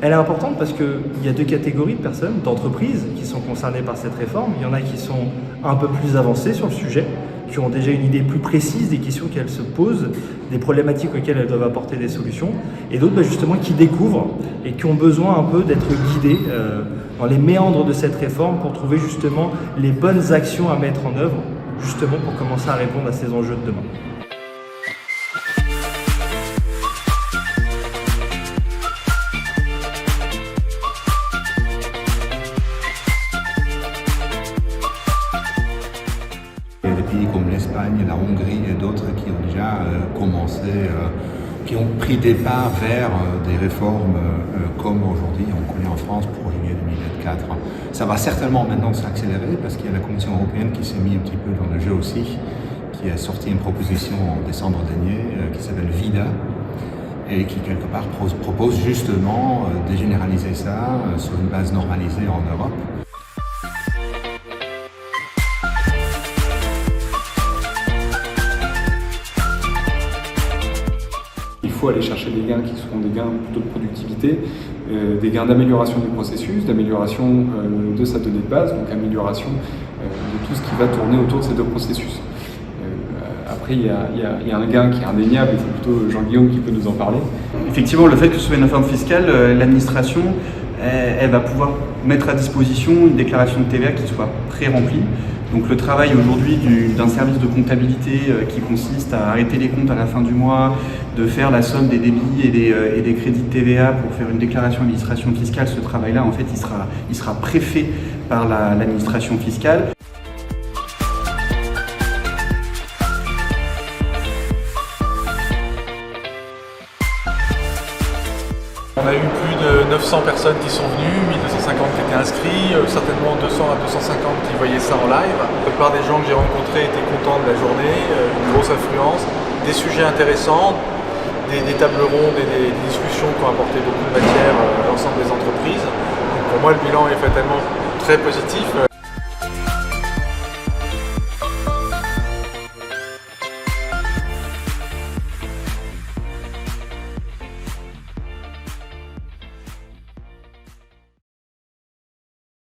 Elle est importante parce qu'il y a deux catégories de personnes, d'entreprises qui sont concernées par cette réforme. Il y en a qui sont un peu plus avancées sur le sujet, qui ont déjà une idée plus précise des questions qu'elles se posent, des problématiques auxquelles elles doivent apporter des solutions, et d'autres justement qui découvrent et qui ont besoin un peu d'être guidées dans les méandres de cette réforme pour trouver justement les bonnes actions à mettre en œuvre, justement pour commencer à répondre à ces enjeux de demain. Il y a des pays comme l'Espagne, la Hongrie et d'autres qui ont déjà commencé, qui ont pris départ vers des réformes comme aujourd'hui on connaît en France pour juillet 2024. Ça va certainement maintenant s'accélérer parce qu'il y a la Commission européenne qui s'est mise un petit peu dans le jeu aussi, qui a sorti une proposition en décembre dernier qui s'appelle VIDA et qui quelque part propose justement de généraliser ça sur une base normalisée en Europe. Il faut aller chercher des gains qui seront des gains plutôt de productivité, des gains d'amélioration du processus, d'amélioration de sa donnée de base, donc amélioration de tout ce qui va tourner autour de ces deux processus. Après, il y a un gain qui est indéniable, et c'est plutôt Jean-Guillaume qui peut nous en parler. Effectivement, le fait que ce soit une réforme fiscale, l'administration, elle va pouvoir mettre à disposition une déclaration de TVA qui soit pré-remplie. Donc le travail aujourd'hui d'un service de comptabilité qui consiste à arrêter les comptes à la fin du mois, de faire la somme des débits et des crédits de TVA pour faire une déclaration d'administration fiscale, ce travail-là, en fait, il sera préfet par l'administration fiscale. On a eu plus de 900 personnes qui sont venues, 1250 qui étaient inscrits, certainement 200 à 250 qui voyaient ça en live. La plupart des gens que j'ai rencontrés étaient contents de la journée, une grosse affluence, des sujets intéressants, des tables rondes et des discussions qui ont apporté beaucoup de matière à l'ensemble des entreprises. Donc pour moi, le bilan est fatalement très positif.